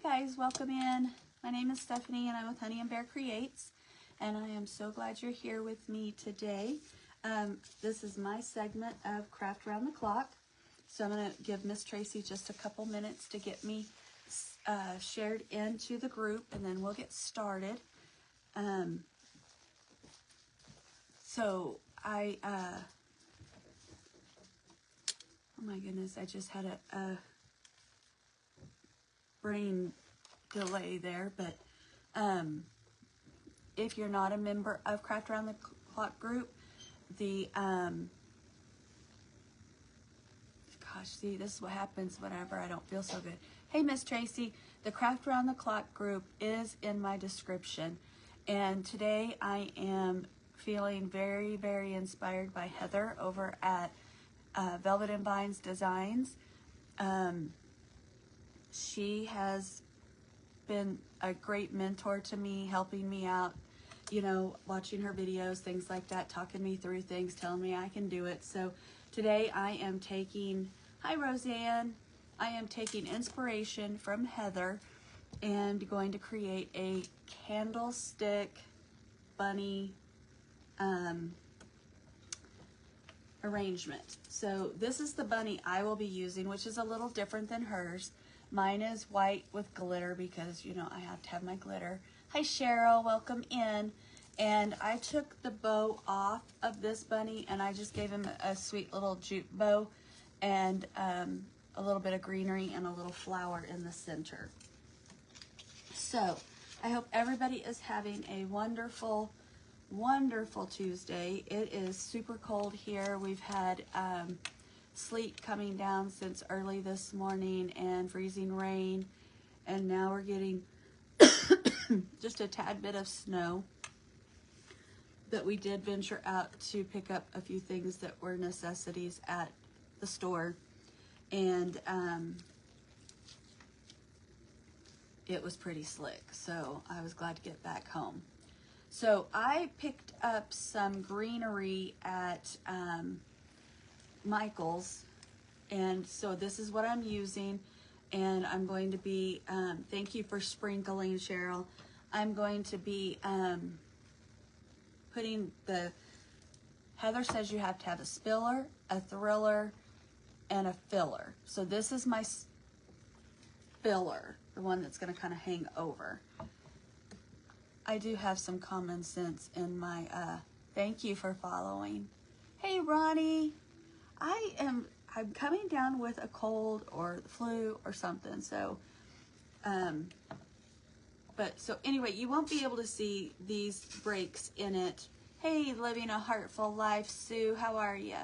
guys, welcome in. My name is Stephanie and I'm with Honey and Bear Creates, and I am so glad you're here with me today. This is my segment of Craft Around the Clock. So I'm going to give Miss Tracy just a couple minutes to get me shared into the group, and then we'll get started. Oh my goodness, I just had a brain delay there, but if you're not a member of Craft Around the Clock group, the gosh, see, this is what happens whenever I don't feel so good. Hey, Miss Tracy, the Craft Around the Clock group is in my description, and today I am feeling very, very inspired by Heather over at Velvet and Vines Designs. She has been a great mentor to me, helping me out, you know, watching her videos, things like that, talking me through things, telling me I can do it. So today I am taking, hi Roseanne, I am taking inspiration from Heather and going to create a candlestick bunny arrangement. So this is the bunny I will be using, which is a little different than hers. Mine is white with glitter because, you know, I have to have my glitter. Hi Cheryl, welcome in. And I took the bow off of this bunny and I just gave him a sweet little jute bow and a little bit of greenery and a little flower in the center. So I hope everybody is having a wonderful, wonderful Tuesday. It is super cold here. We've had sleet coming down since early this morning and freezing rain, and now we're getting just a tad bit of snow. But we did venture out to pick up a few things that were necessities at the store, and it was pretty slick, so I was glad to get back home. So I picked up some greenery at Michael's, and so this is what I'm using, and I'm going to be, thank you for sprinkling, Cheryl. I'm going to be putting the, Heather says you have to have a spiller, a thriller, and a filler. So this is my filler, the one that's going to kind of hang over. I do have some common sense in my, thank you for following. Hey, Ronnie. I'm coming down with a cold or the flu or something. So, so anyway, you won't be able to see these breaks in it. Hey, living a heartful life, Sue, how are you?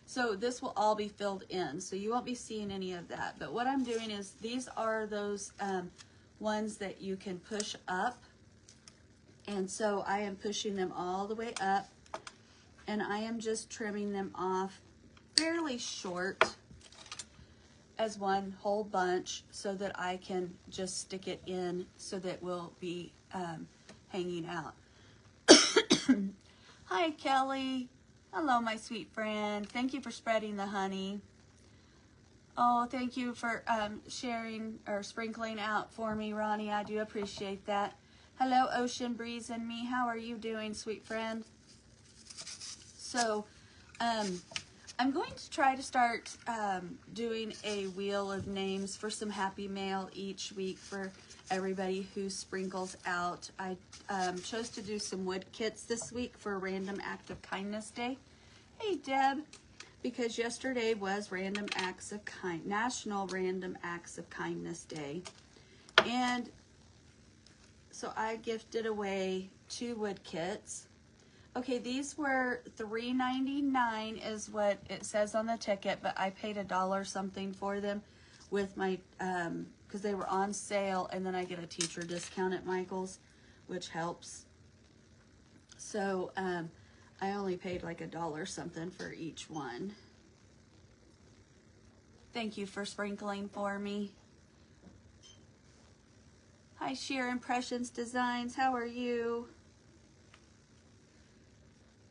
So this will all be filled in, so you won't be seeing any of that. But what I'm doing is, these are those ones that you can push up. And so I am pushing them all the way up, and I am just trimming them off fairly short as one whole bunch so that I can just stick it in so that we'll be hanging out. Hi, Kelly. Hello, my sweet friend. Thank you for spreading the honey. Oh, thank you for sharing or sprinkling out for me, Ronnie. I do appreciate that. Hello, Ocean Breeze and me. How are you doing, sweet friend? So, I'm going to try to start doing a wheel of names for some happy mail each week for everybody who sprinkles out. I chose to do some wood kits this week for Random Act of Kindness Day. Hey, Deb, because yesterday was National Random Acts of Kindness Day. And so I gifted away 2 wood kits. Okay, these were $3.99 is what it says on the ticket, but I paid $1 something for them with my, because they were on sale, and then I get a teacher discount at Michael's, which helps. So I only paid like $1 something for each one. Thank you for sprinkling for me. Hi, Sheer Impressions Designs. How are you?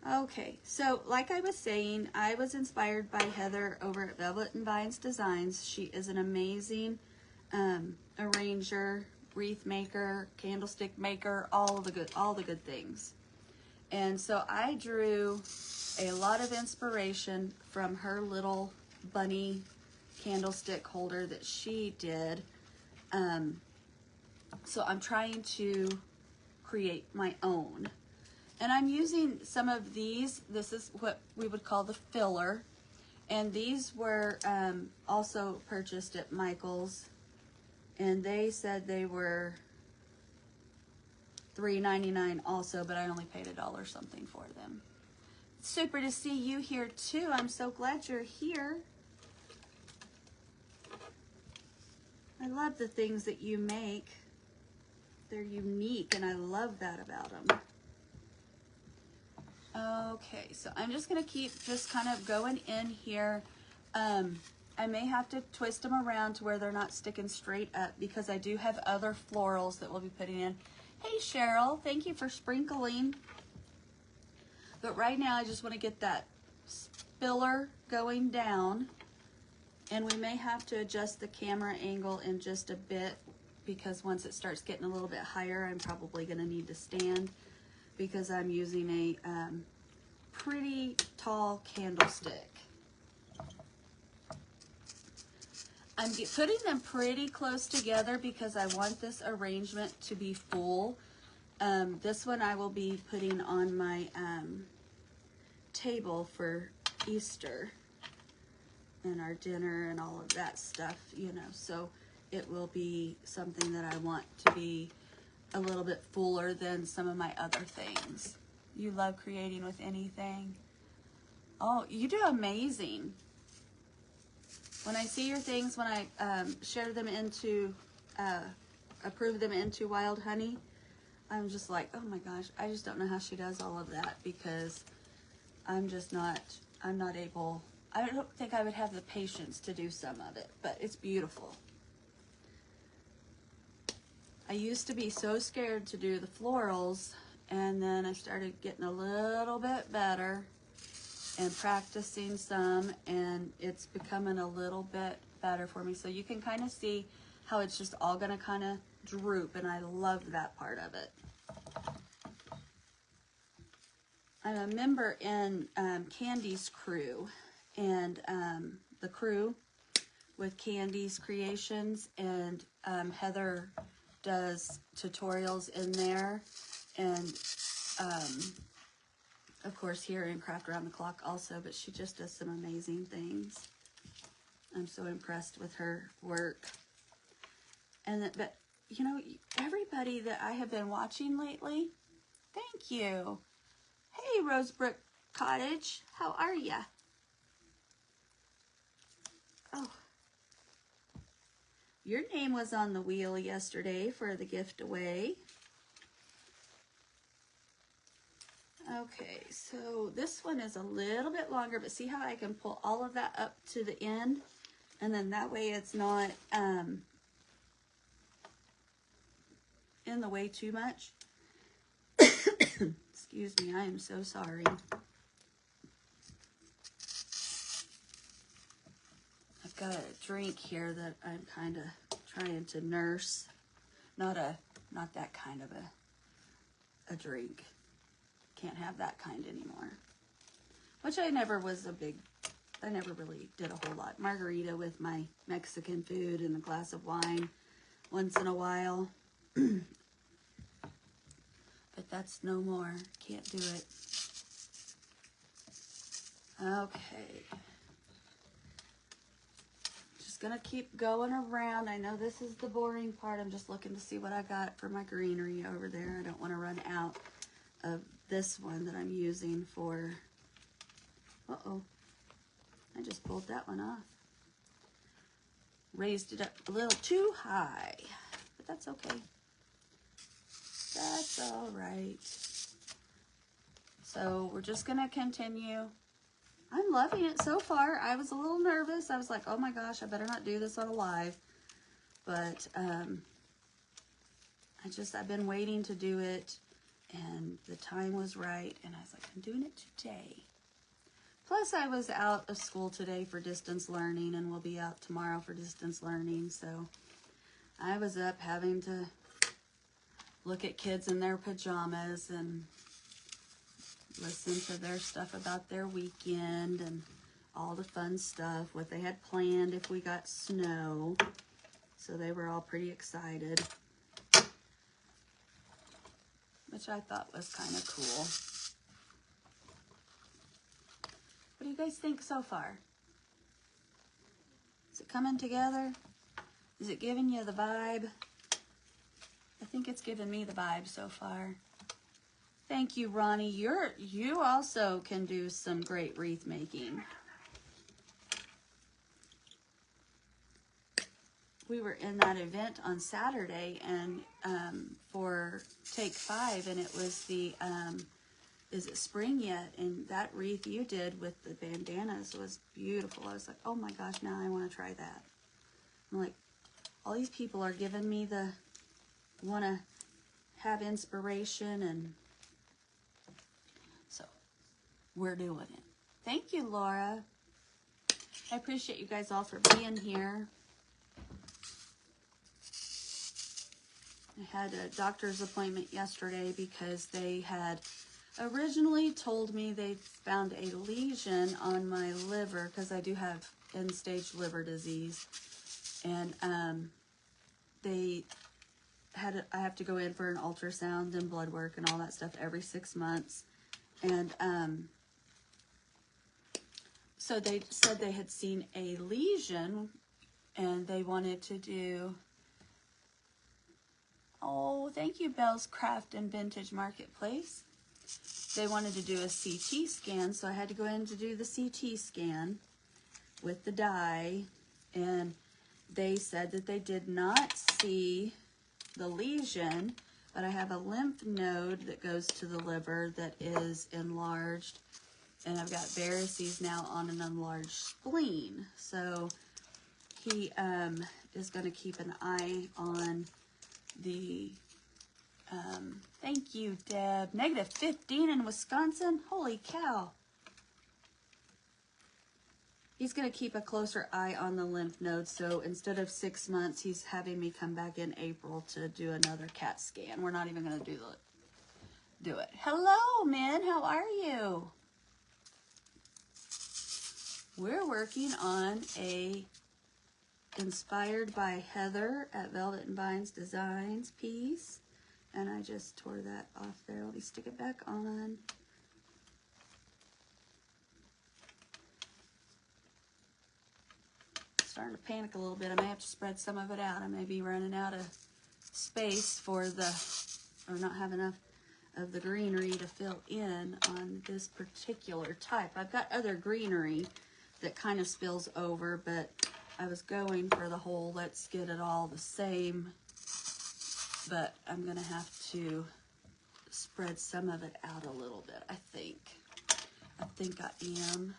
Okay, so like I was saying, I was inspired by Heather over at Velvet and Vines Designs. She is an amazing arranger, wreath maker, candlestick maker, all the good things. And so I drew a lot of inspiration from her little bunny candlestick holder that she did. So I'm trying to create my own. And I'm using some of these. This is what we would call the filler. And these were also purchased at Michael's. And they said they were $3.99 also, but I only paid $1 something for them. Super to see you here too. I'm so glad you're here. I love the things that you make. They're unique, and I love that about them. Okay, so I'm just going to keep just kind of going in here. I may have to twist them around to where they're not sticking straight up because I do have other florals that we'll be putting in. Hey, Cheryl, thank you for sprinkling. But right now, I just want to get that spiller going down. And we may have to adjust the camera angle in just a bit because once it starts getting a little bit higher, I'm probably going to need to stand because I'm using a pretty tall candlestick. I'm putting them pretty close together because I want this arrangement to be full. This one I will be putting on my table for Easter and our dinner and all of that stuff, you know, so it will be something that I want to be a little bit fuller than some of my other things. You love creating with anything. Oh, you do amazing. When I see your things, when I share them into, approve them into Wild Honey, I'm just like, oh my gosh, I just don't know how she does all of that because I'm not able, I don't think I would have the patience to do some of it, but it's beautiful. I used to be so scared to do the florals, and then I started getting a little bit better and practicing some, and it's becoming a little bit better for me. So you can kind of see how it's just all going to kind of droop, and I love that part of it. I'm a member in Candy's crew, and the crew with Candy's Creations, and Heather does tutorials in there, and of course here in Craft Around the Clock also, but she just does some amazing things. I'm so impressed with her work. And that, but you know, everybody that I have been watching lately, thank you. Hey, Rosebrook Cottage, how are ya? Oh, your name was on the wheel yesterday for the gift away. Okay, so this one is a little bit longer, but see how I can pull all of that up to the end? And then that way it's not in the way too much. Excuse me, I am so sorry. I've got a drink here that I'm kind of trying to nurse. Not that kind of a drink. Can't have that kind anymore. Which I never really did a whole lot. Margarita with my Mexican food and a glass of wine once in a while. But that's no more. Can't do it. Okay. Just gonna keep going around. I know this is the boring part. I'm just looking to see what I got for my greenery over there. I don't want to run out of this one that I'm using for... Uh-oh. I just pulled that one off. Raised it up a little too high. But that's okay. That's all right. So we're just going to continue. I'm loving it so far. I was a little nervous. I was like, oh my gosh, I better not do this on a live. But I've been waiting to do it, and the time was right, and I was like, I'm doing it today. Plus, I was out of school today for distance learning, and we'll be out tomorrow for distance learning, so I was up having to look at kids in their pajamas and listen to their stuff about their weekend and all the fun stuff, what they had planned if we got snow. So they were all pretty excited, which I thought was kind of cool. What do you guys think so far? Is it coming together? Is it giving you the vibe? I think it's given me the vibe so far. Thank you, Ronnie. You also can do some great wreath making. We were in that event on Saturday and for Take 5, and it was the Is It Spring Yet? And that wreath you did with the bandanas was beautiful. I was like, oh my gosh, now I want to try that. I'm like, all these people are giving me the want to have inspiration, and so we're doing it. Thank you, Laura. I appreciate you guys all for being here. I had a doctor's appointment yesterday because they had originally told me they found a lesion on my liver because I do have end-stage liver disease, and I have to go in for an ultrasound and blood work and all that stuff every 6 months, and so they said they had seen a lesion and they wanted to do, oh, thank you, Bell's Craft and Vintage Marketplace. They wanted to do a CT scan, so I had to go in to do the CT scan with the dye, and they said that they did not see the lesion, but I have a lymph node that goes to the liver that is enlarged, and I've got varices now on an enlarged spleen. So he is going to keep an eye on the thank you, Deb. -15 in Wisconsin. Holy cow. He's going to keep a closer eye on the lymph nodes. So instead of 6 months, he's having me come back in April to do another CAT scan. We're not even going to do it. Hello, Min. How are you? We're working on a inspired by Heather at Velvet and Vines Designs piece. And I just tore that off there. Let me stick it back on. Starting to panic a little bit. I may have to spread some of it out. I may be running out of space for or not have enough of the greenery to fill in on this particular type. I've got other greenery that kind of spills over, but I was going for the whole let's get it all the same, but I'm gonna have to spread some of it out a little bit. I think I am.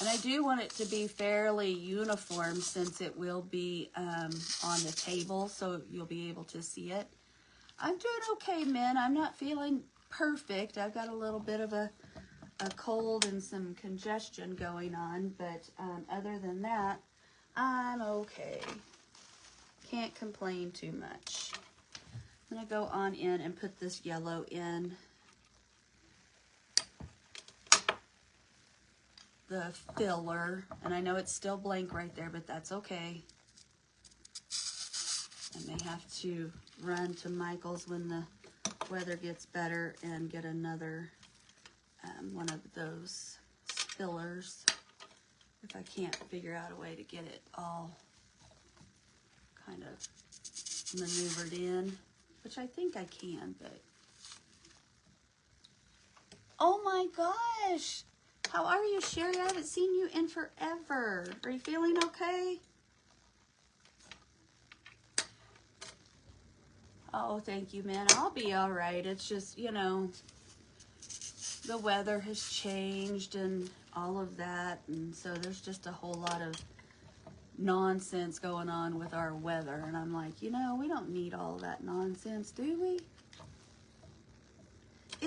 And I do want it to be fairly uniform since it will be on the table, so you'll be able to see it. I'm doing okay, Min. I'm not feeling perfect. I've got a little bit of a cold and some congestion going on, but other than that, I'm okay. Can't complain too much. I'm going to go on in and put this yellow in the filler, and I know it's still blank right there, but that's okay. I may have to run to Michael's when the weather gets better and get another one of those fillers if I can't figure out a way to get it all kind of maneuvered in, which I think I can, but oh my gosh, how are you, Sherry? I haven't seen you in forever. Are you feeling okay? Oh, thank you, man. I'll be all right. It's just, you know, the weather has changed and all of that, and so there's just a whole lot of nonsense going on with our weather, and I'm like, you know, we don't need all that nonsense, do we?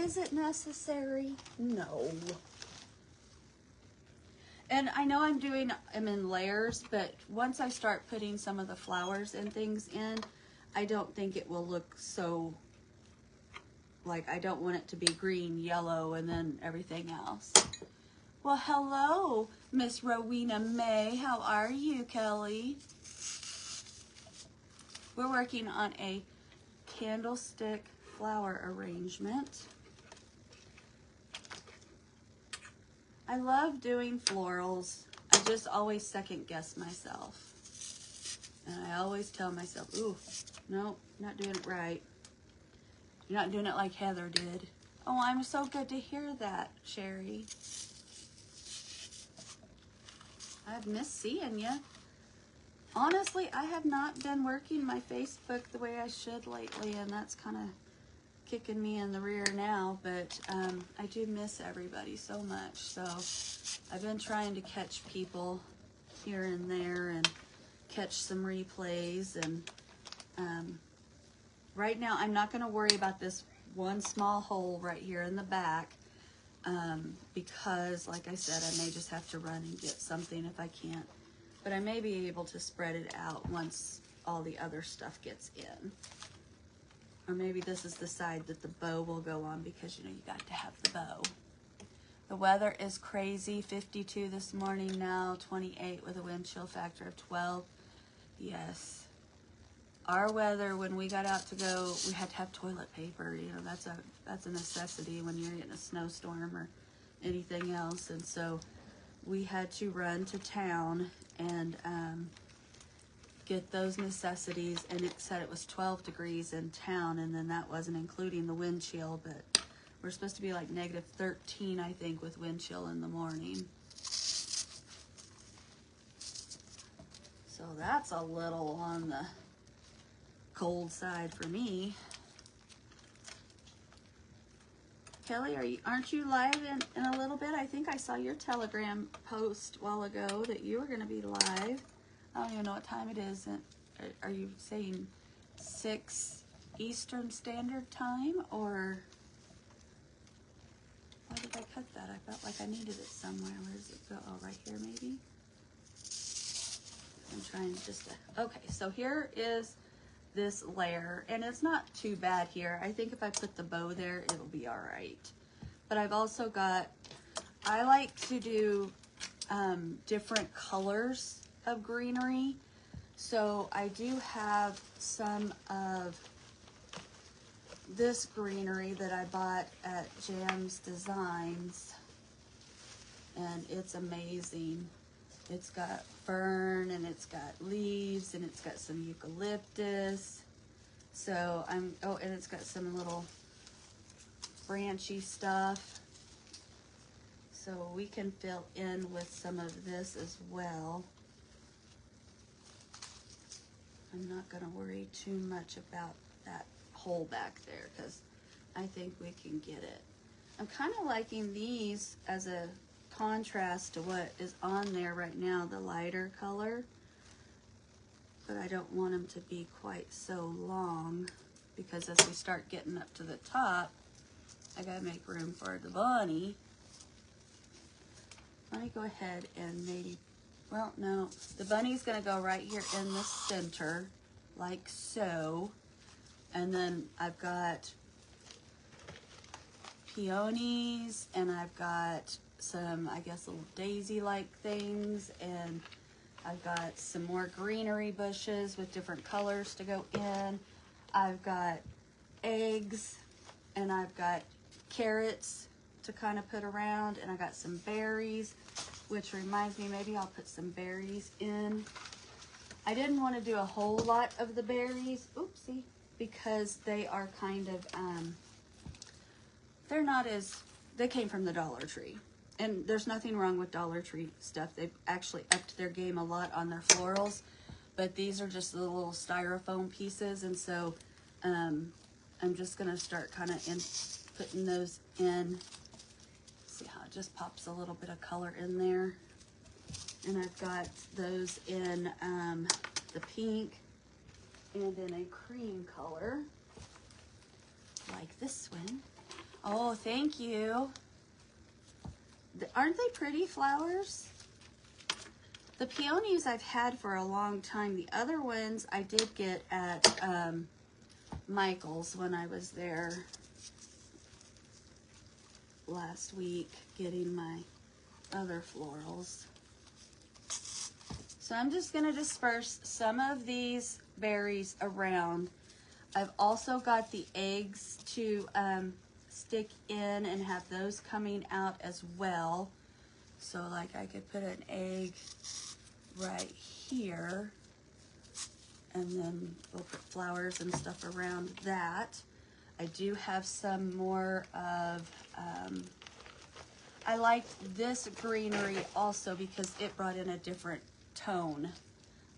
Is it necessary? No. And I know I'm doing them in layers, but once I start putting some of the flowers and things in, I don't think it will look so, like, I don't want it to be green, yellow, and then everything else. Well, hello, Miss Rowena May. How are you, Kelly? We're working on a candlestick flower arrangement. I love doing florals. I just always second guess myself. And I always tell myself, ooh, no, not doing it right. You're not doing it like Heather did. Oh, I'm so good to hear that, Sherry. I've missed seeing you. Honestly, I have not been working my Facebook the way I should lately, and that's kind of kicking me in the rear now, but I do miss everybody so much. So I've been trying to catch people here and there and catch some replays. And right now, I'm not going to worry about this one small hole right here in the back because, like I said, I may just have to run and get something if I can't. But I may be able to spread it out once all the other stuff gets in. Or maybe this is the side that the bow will go on because, you know, you got to have the bow. The weather is crazy. 52 this morning now, 28 with a wind chill factor of 12. Yes. Our weather, when we got out to go, we had to have toilet paper. You know, that's a necessity when you're in a snowstorm or anything else. And so we had to run to town and get those necessities, and it said it was 12 degrees in town, and then that wasn't including the wind chill, but we're supposed to be like negative 13, I think, with wind chill in the morning. So that's a little on the cold side for me. Kelly, aren't you live in a little bit? I think I saw your Telegram post a while ago that you were going to be live. I don't even know what time it is. Are you saying 6 Eastern Standard Time, or why did I cut that? I felt like I needed it somewhere. Where does it go? Oh, right here maybe. I'm trying just to, okay, so here is this layer, and it's not too bad here. I think if I put the bow there, it'll be all right. But I've also got, I like to do different colors of greenery. So I do have some of this greenery that I bought at Jam's Designs, and it's amazing. It's got fern, and it's got leaves, and it's got some eucalyptus. So oh, and it's got some little branchy stuff. So we can fill in with some of this as well. I'm not going to worry too much about that hole back there because I think we can get it. I'm kind of liking these as a contrast to what is on there right now, the lighter color. But I don't want them to be quite so long because as we start getting up to the top, I got to make room for the bunny. Let me go ahead and maybe, well, no, the bunny's going to go right here in the center, like so. And then I've got peonies, and I've got some, I guess, little daisy-like things, and I've got some more greenery bushes with different colors to go in. I've got eggs, and I've got carrots to kind of put around, and I got some berries, which reminds me, maybe I'll put some berries in. I didn't want to do a whole lot of the berries, oopsie, because they are kind of, they're not as, they came from the Dollar Tree. And there's nothing wrong with Dollar Tree stuff. They've actually upped their game a lot on their florals, but these are just the little styrofoam pieces, and so I'm just going to start kind of putting those in. See how it just pops a little bit of color in there. And I've got those in the pink and in a cream color, like this one. Oh, thank you. Aren't they pretty flowers? The peonies I've had for a long time. The other ones I did get at Michael's when I was there last week getting my other florals. So I'm just going to disperse some of these berries around. I've also got the eggs to stick in and have those coming out as well. So like I could put an egg right here, and then we'll put flowers and stuff around that. I do have some more of, I liked this greenery also because it brought in a different tone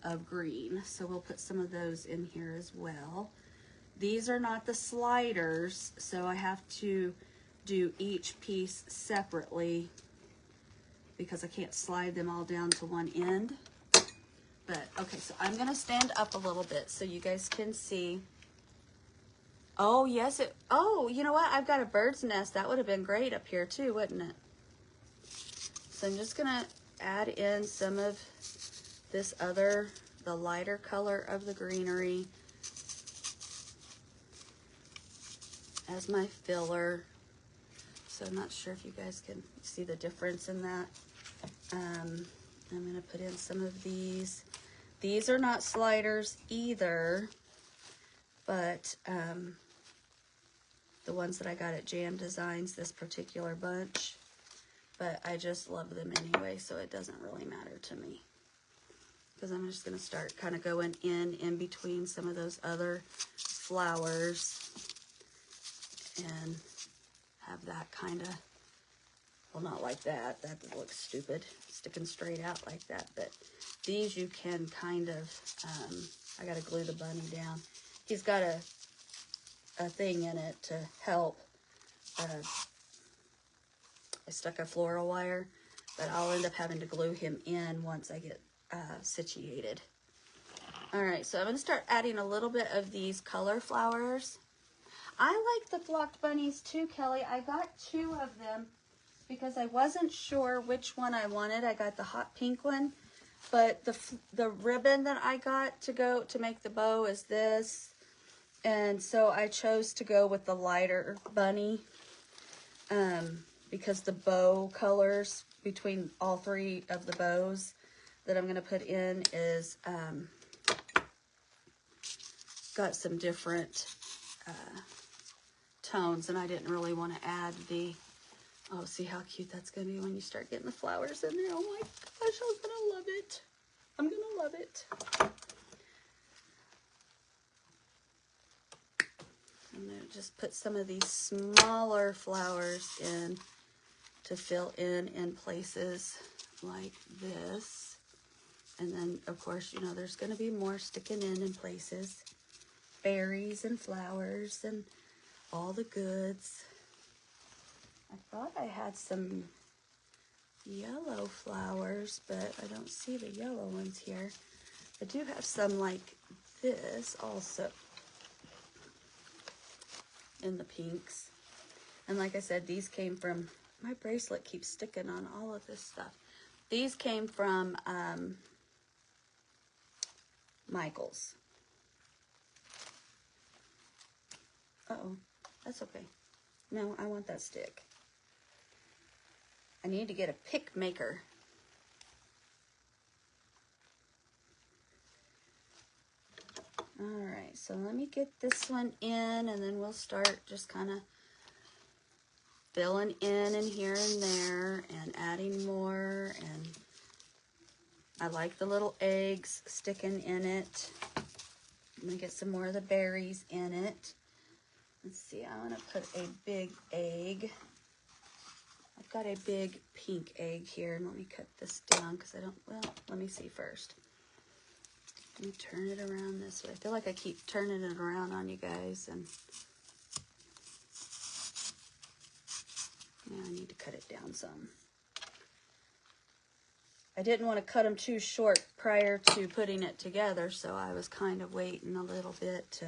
of green. So we'll put some of those in here as well. These are not the sliders, so I have to do each piece separately because I can't slide them all down to one end. But, okay, so I'm going to stand up a little bit so you guys can see. Oh, yes, oh, you know what? I've got a bird's nest. That would have been great up here too, wouldn't it? So I'm just going to add in some of this other, the lighter color of the greenery as my filler. So I'm not sure if you guys can see the difference in that. I'm going to put in some of these. These are not sliders either, but the ones that I got at Jam Designs, this particular bunch. But I just love them anyway, so it doesn't really matter to me. Because I'm just going to start kind of going in between some of those other flowers and have that kind of, well, not like that. That looks stupid, sticking straight out like that. But these you can kind of, I got to glue the bunny down. He's got a thing in it to help. I stuck a floral wire, but I'll end up having to glue him in once I get situated. All right, so I'm going to start adding a little bit of these color flowers. I like the blocked bunnies too, Kelly. I got 2 of them because I wasn't sure which one I wanted. I got the hot pink one, but the ribbon that I got to go to make the bow is this. And so I chose to go with the lighter bunny because the bow colors between all 3 of the bows that I'm going to put in is got some different tones, and I didn't really want to add the, oh, see how cute that's going to be when you start getting the flowers in there. Oh my gosh, I'm going to love it. I'm going to love it. I'm going to just put some of these smaller flowers in to fill in places like this. And then, of course, you know, there's going to be more sticking in places. Berries and flowers and all the goods. I thought I had some yellow flowers, but I don't see the yellow ones here. I do have some like this also in the pinks. And like I said, these came from, my bracelet keeps sticking on all of this stuff. These came from Michael's. Uh-oh, that's okay. No, I want that stick. I need to get a pick maker. All right, so let me get this one in, and then we'll start just kind of filling in and here and there and adding more. And I like the little eggs sticking in it. I'm gonna get some more of the berries in it. Let's see, I want to put a big egg. I've got a big pink egg here, and let me cut this down because I don't, well, let me see first. Let me turn it around this way. I feel like I keep turning it around on you guys, and now I need to cut it down some. I didn't want to cut them too short prior to putting it together, so I was kind of waiting a little bit to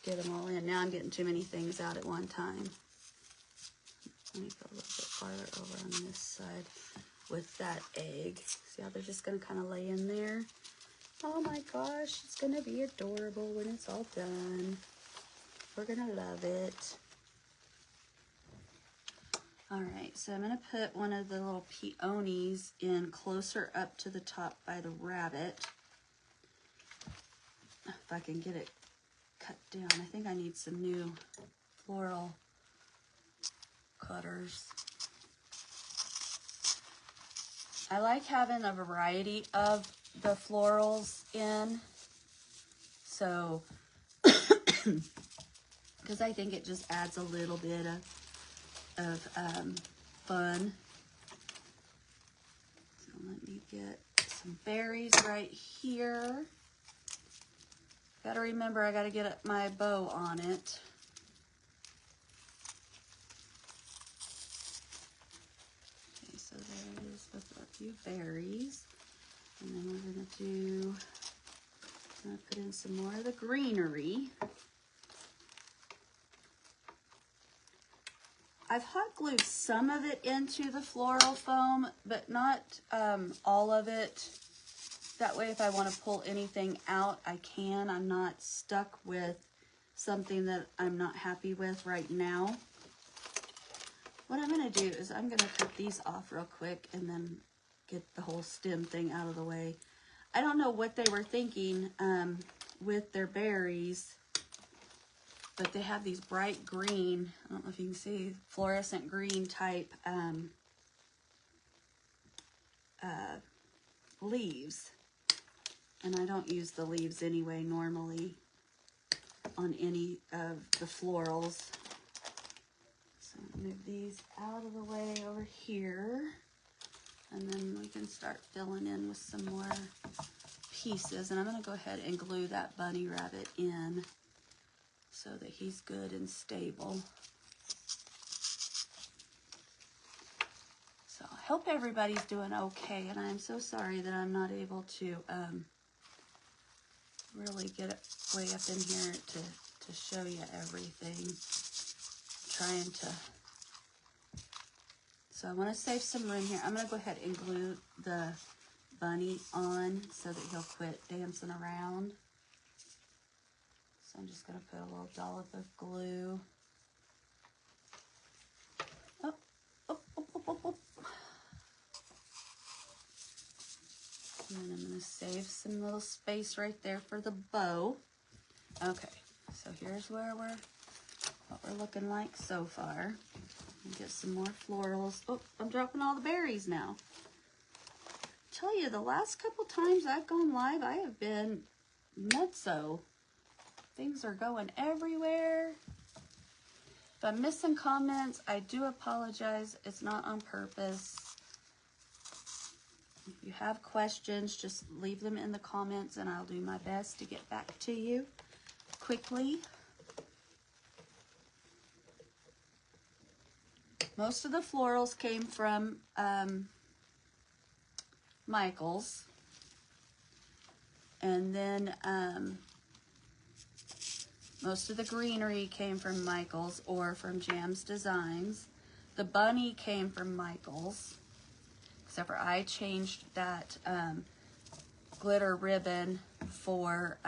get them all in. Now I'm getting too many things out at one time. Let me go a little bit farther over on this side. with that egg. See how they're just gonna kind of lay in there? Oh my gosh, it's gonna be adorable when it's all done. We're gonna love it. All right, so I'm gonna put one of the little peonies in closer up to the top by the rabbit. If I can get it cut down. I think I need some new floral cutters. I like having a variety of the florals in, so because I think it just adds a little bit of fun. So let me get some berries right here. Gotta remember, I gotta get my bow on it. Okay, so there it is with a few berries. And then we're gonna put in some more of the greenery. I've hot glued some of it into the floral foam, but not all of it. That way, if I want to pull anything out, I can. I'm not stuck with something that I'm not happy with right now. What I'm going to do is I'm going to cut these off real quick and then get the whole stem thing out of the way. I don't know what they were thinking with their berries, but they have these bright green, I don't know if you can see, fluorescent green type leaves. And I don't use the leaves anyway normally on any of the florals. So I'm gonna move these out of the way over here. And then we can start filling in with some more pieces. And I'm gonna go ahead and glue that bunny rabbit in so that he's good and stable. So I hope everybody's doing okay. And I'm so sorry that I'm not able to really get it way up in here to show you everything. Trying to, so I want to save some room here. I'm going to go ahead and glue the bunny on so that he'll quit dancing around. So I'm just going to put a little dollop of glue. Oh, oh, oh, oh, oh, oh. And then I'm going to save some little space right there for the bow. Okay, so here's what we're looking like so far. Get some more florals. Oh, I'm dropping all the berries now. Tell you, the last couple times I've gone live, I have been nutso. Things are going everywhere. If I'm missing comments, I do apologize. It's not on purpose. If you have questions, just leave them in the comments and I'll do my best to get back to you quickly. Most of the florals came from Michael's. And then most of the greenery came from Michael's or from Jam's Designs. The bunny came from Michael's. Except for I changed that glitter ribbon for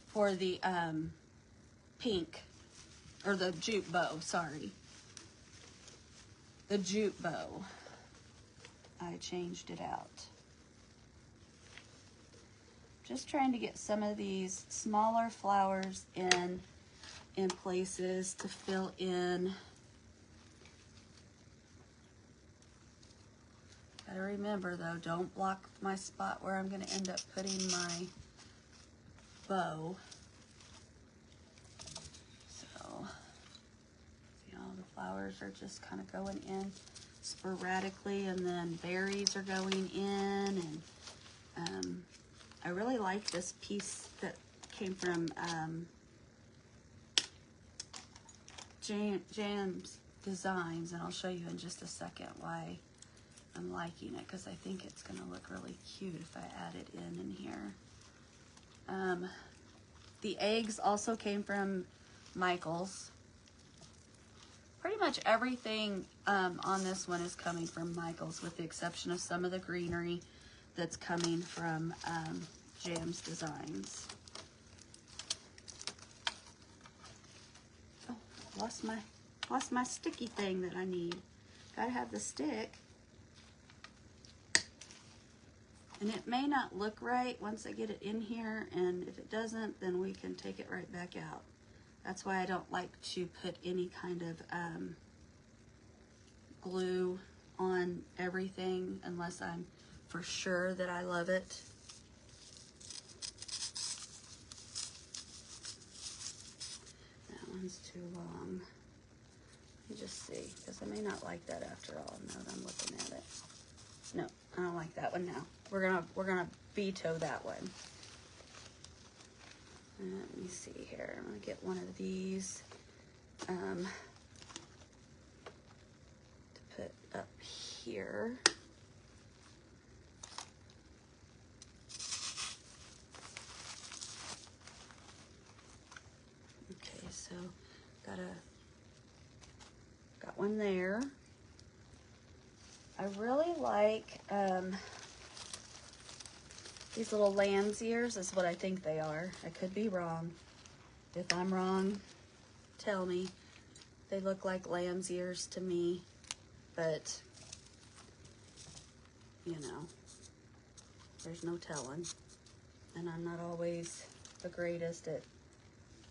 for the pink, or the jute bow, sorry. The jute bow. I changed it out. Just trying to get some of these smaller flowers in places to fill in. Gotta remember though, don't block my spot where I'm gonna end up putting my bow. So, see, all the flowers are just kind of going in sporadically, and then berries are going in, and I really like this piece that came from Jam's Designs, and I'll show you in just a second why I'm liking it, because I think it's going to look really cute if I add it in here. The eggs also came from Michael's. Pretty much everything on this one is coming from Michaels, with the exception of some of the greenery that's coming from Jam's Designs. Oh, lost my sticky thing that I need. Gotta have the stick. And it may not look right once I get it in here, and if it doesn't, then we can take it right back out. That's why I don't like to put any kind of glue on everything unless I'm for sure that I love it. That one's too long. Let me just see, because I may not like that after all, now that I'm looking at it. No, I don't like that one now. We're gonna veto that one. Let me see here. I'm gonna get one of these to put up here. Okay, so got one there. I really like these little lamb's ears, is what I think they are. I could be wrong. If I'm wrong, tell me. They look like lamb's ears to me, but you know, there's no telling. And I'm not always the greatest at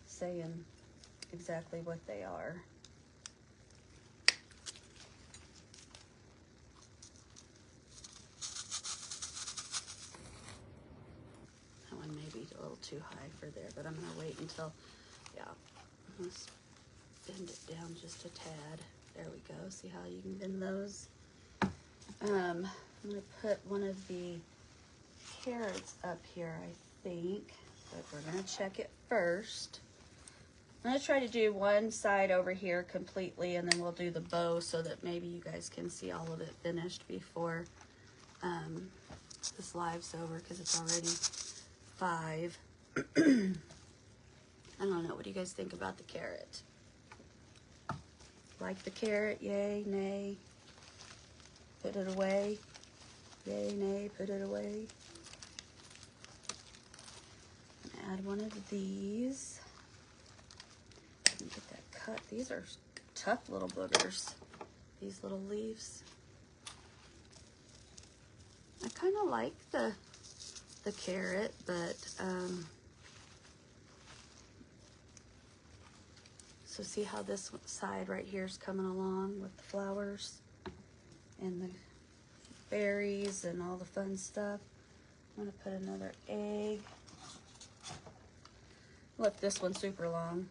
saying exactly what they are. A little too high for there, but I'm gonna wait until, yeah, I'm gonna bend it down just a tad. There we go. See how you can bend those? I'm gonna put one of the carrots up here, I think, but we're gonna check it first. I'm gonna try to do one side over here completely, and then we'll do the bow so that maybe you guys can see all of it finished before this live's over, because it's already 5. I don't know. What do you guys think about the carrot? Like the carrot? Yay, nay? Put it away? Yay, nay? Put it away? Add one of these. Let me get that cut. These are tough little boogers. These little leaves. I kind of like the carrot, but so see how this side right here is coming along with the flowers and the berries and all the fun stuff. I'm gonna put another egg. Look, this one's super long.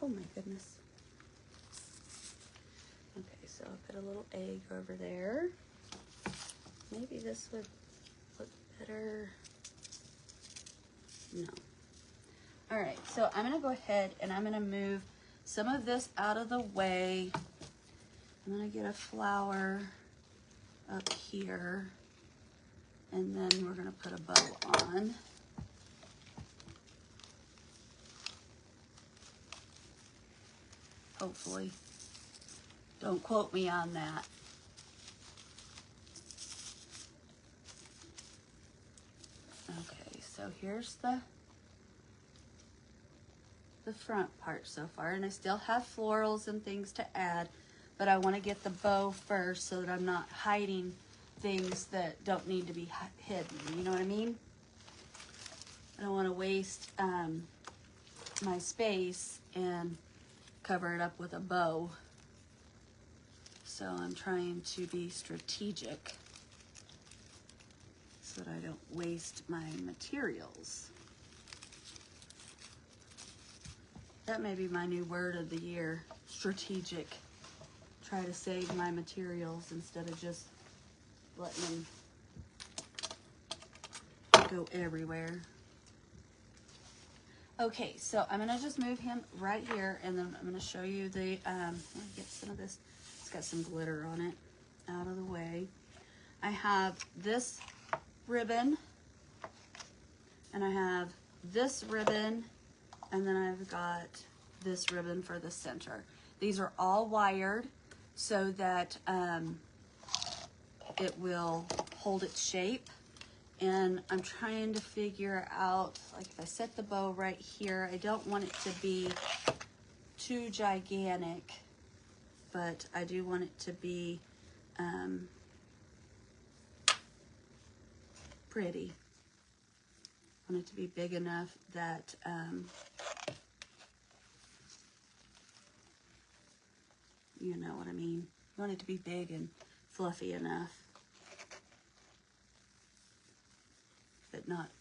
Oh my goodness. Okay, so I'll put a little egg over there. Maybe this would look better. No. All right, so I'm gonna go ahead and I'm gonna move some of this out of the way. I'm gonna get a flower up here, and then we're gonna put a bow on. Hopefully. Don't quote me on that. Okay, so here's the front part so far, and I still have florals and things to add, but I want to get the bow first so that I'm not hiding things that don't need to be hidden. You know what I mean? I don't want to waste my space and cover it up with a bow. So I'm trying to be strategic so that I don't waste my materials. That may be my new word of the year, strategic. Try to save my materials instead of just letting them go everywhere. Okay, so I'm gonna just move him right here, and then I'm gonna show you the, I'm gonna get some of this. It's got some glitter on it. I have this ribbon, and I have this ribbon, and then I've got this ribbon for the center. These are all wired so that it will hold its shape. And I'm trying to figure out, like if I set the bow right here, I don't want it to be too gigantic, but I do want it to be pretty. I want it to be big enough that you know what I mean. You want it to be big and fluffy enough, but not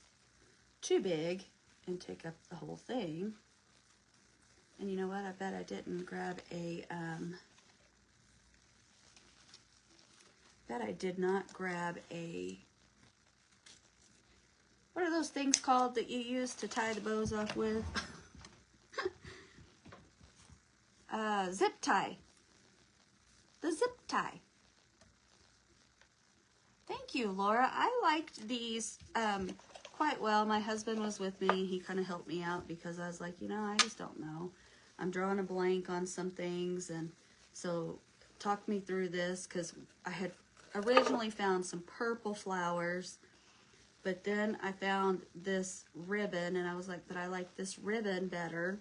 too big and take up the whole thing. And you know what? I bet I didn't grab a, bet I did not grab a, what are those things called that you use to tie the bows off with? Zip tie. The zip tie. Thank you, Laura. I liked these quite well. My husband was with me. He kind of helped me out because I was like, you know, I just don't know. I'm drawing a blank on some things, and so talk me through this, because I had originally found some purple flowers, but then I found this ribbon, and I was like, but I like this ribbon better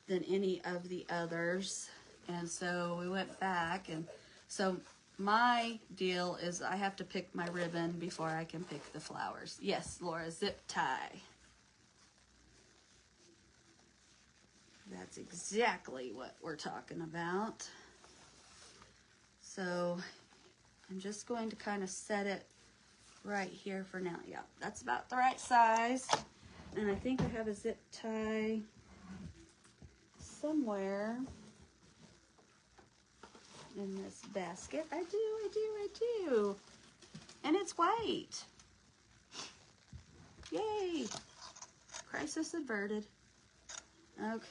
than any of the others. And so we went back, and so my deal is I have to pick my ribbon before I can pick the flowers. Yes, Laura, zip tie. That's exactly what we're talking about. So I'm just going to kind of set it right here for now. Yeah, that's about the right size. And I think I have a zip tie somewhere in this basket. I do. And it's white. Yay. Crisis averted. Okay.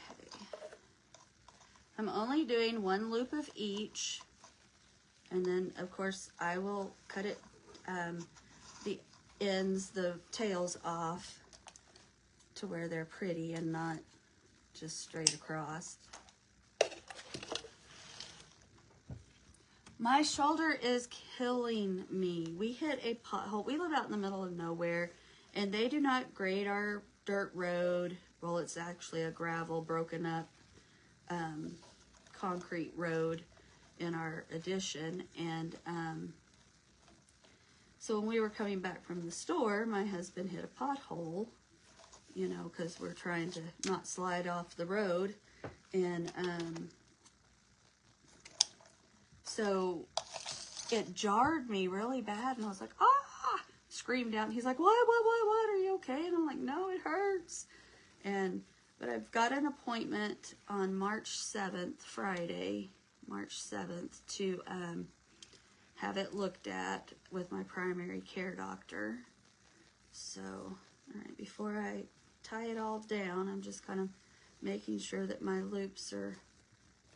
I'm only doing one loop of each. And then, of course, I will cut it, the ends, the tails off to where they're pretty and not just straight across. My shoulder is killing me. We hit a pothole. We live out in the middle of nowhere, and they do not grade our dirt road. Well, it's actually a gravel, broken up concrete road in our addition. And so when we were coming back from the store, my husband hit a pothole, you know, because we're trying to not slide off the road. And so it jarred me really bad, and I was like, ah, screamed out. And he's like, what, are you okay? And I'm like, no, it hurts. But I've got an appointment on March 7th, Friday, March 7th, to have it looked at with my primary care doctor. So, all right, before I tie it all down, I'm just kind of making sure that my loops are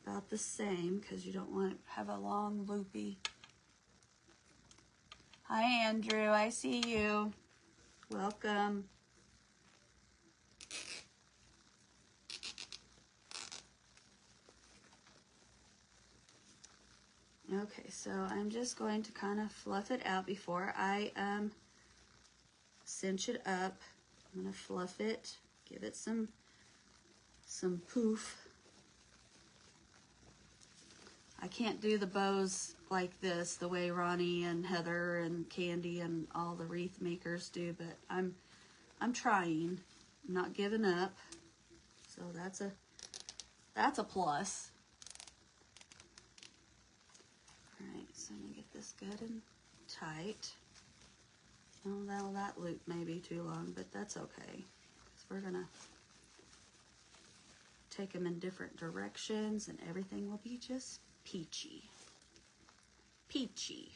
about the same, because you don't want to have a long loopy. Hi, Andrew. I see you. Welcome. Okay, so I'm just going to kind of fluff it out before I cinch it up. I'm going to fluff it, give it some poof. I can't do the bows like this the way Ronnie and Heather and Candy and all the wreath makers do, but I'm trying. I'm not giving up. So that's a plus. Alright, so I'm gonna get this good and tight. Oh, that loop may be too long, but that's okay, because we're gonna take them in different directions and everything will be just peachy. Peachy.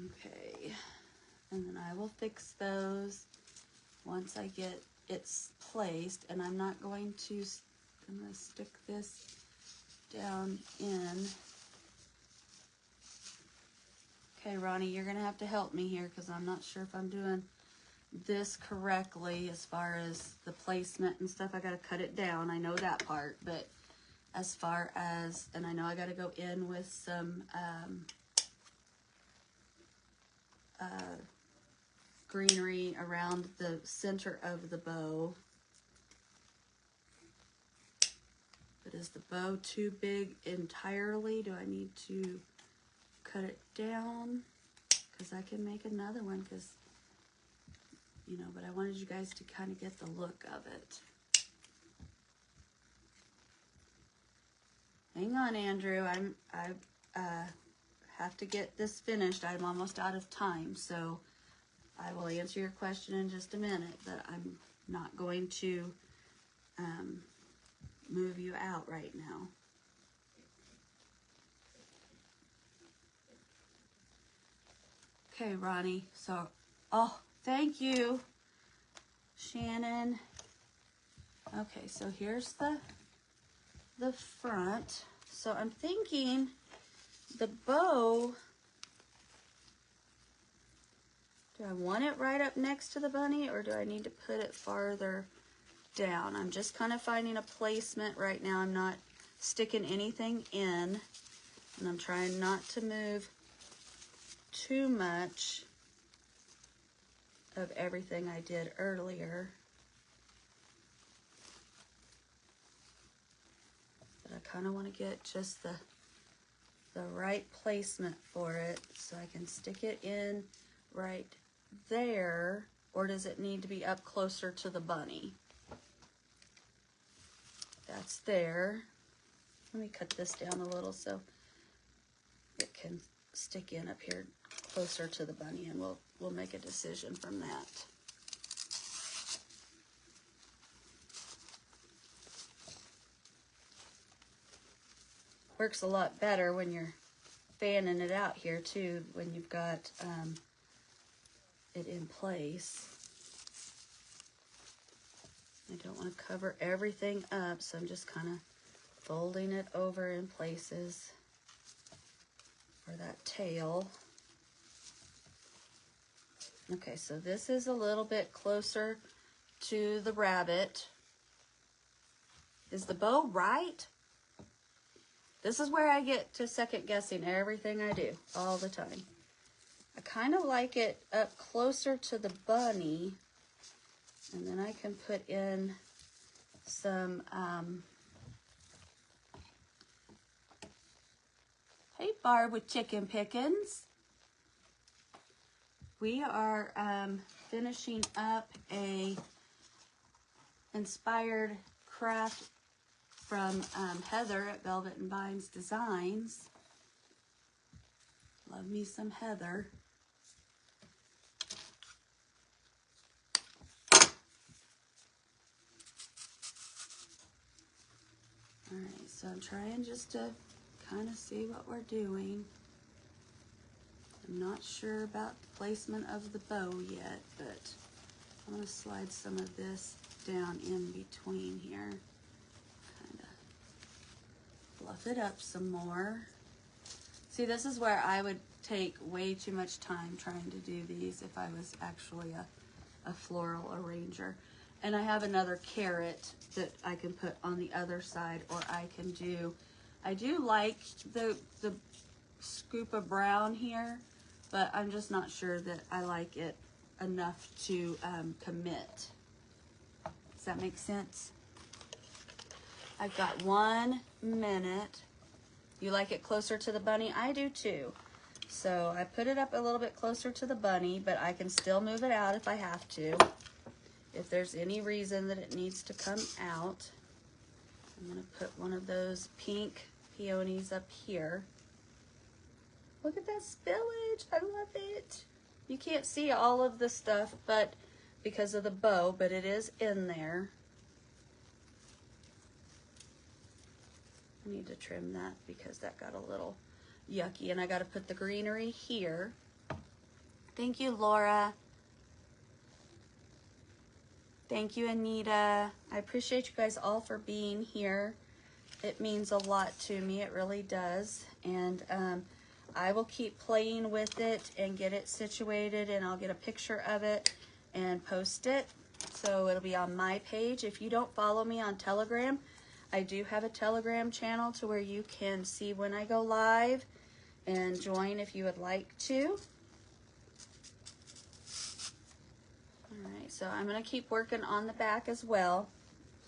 Okay, and then I will fix those once I get it's placed, and I'm not going to, I'm going to stick this down in. Okay, Ronnie, you're going to have to help me here because I'm not sure if I'm doing this correctly as far as the placement and stuff. I got to cut it down. I know that part, but as far as, and I know I got to go in with some greenery around the center of the bow. But is the bow too big entirely? Do I need to cut it down? Because I can make another one, because, you know, but I wanted you guys to kind of get the look of it. Hang on, Andrew. I have to get this finished. I'm almost out of time, so I will answer your question in just a minute, but I'm not going to move you out right now. Okay, Ronnie, so, oh, thank you, Shannon. Okay, so here's the front. So I'm thinking the bow, do I want it right up next to the bunny, or do I need to put it farther down? I'm just kind of finding a placement right now. I'm not sticking anything in, and I'm trying not to move too much of everything I did earlier. But I kind of want to get just the right placement for it, so I can stick it in right there. Or does it need to be up closer to the bunny? That's there. Let me cut this down a little so it can stick in up here closer to the bunny, and we'll make a decision from that. Works a lot better when you're fanning it out here too, when you've got it in place. I don't want to cover everything up, so I'm just kind of folding it over in places for that tail. Okay, so this is a little bit closer to the rabbit. Is the bow right? This is where I get to second guessing everything I do all the time. I kind of like it up closer to the bunny, and then I can put in some, hey Barb with Chicken Pickins. We are finishing up a inspired craft from Heather at Velvet and Vines Designs. Love me some Heather. Alright, so I'm trying just to kind of see what we're doing. I'm not sure about the placement of the bow yet, but I'm going to slide some of this down in between here. Kind of fluff it up some more. See, this is where I would take way too much time trying to do these if I was actually a floral arranger. And I have another carrot that I can put on the other side, or I do like the scoop of brown here, but I'm just not sure that I like it enough to commit. Does that make sense? I've got 1 minute. You like it closer to the bunny? I do too. So I put it up a little bit closer to the bunny, but I can still move it out if I have to. If there's any reason that it needs to come out. I'm going to put one of those pink peonies up here. Look at that spillage. I love it. You can't see all of the stuff but because of the bow, but it is in there. I need to trim that because that got a little yucky, and I got to put the greenery here. Thank you, Laura. Thank you, Anita. I appreciate you guys all for being here. It means a lot to me. It really does. And I will keep playing with it and get it situated, and I'll get a picture of it and post it. So it'll be on my page. If you don't follow me on Telegram, I do have a Telegram channel to where you can see when I go live and join if you would like to. All right, so I'm going to keep working on the back as well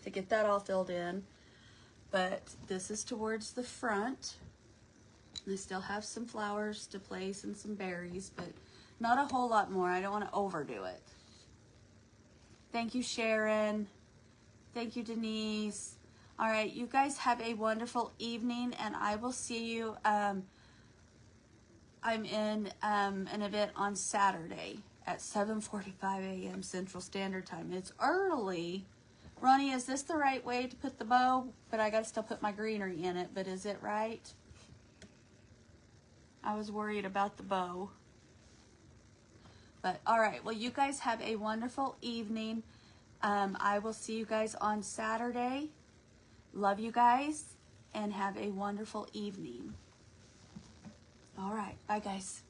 to get that all filled in. But this is towards the front. I still have some flowers to place and some berries, but not a whole lot more. I don't want to overdo it. Thank you, Sharon. Thank you, Denise. All right, you guys have a wonderful evening, and I will see you. I'm in an event on Saturday at 7:45 a.m. Central Standard Time. It's early. Ronnie, is this the right way to put the bow? But I gotta still put my greenery in it, but is it right? I was worried about the bow. But all right, well, you guys have a wonderful evening. I will see you guys on Saturday. Love you guys, and have a wonderful evening. All right, bye guys.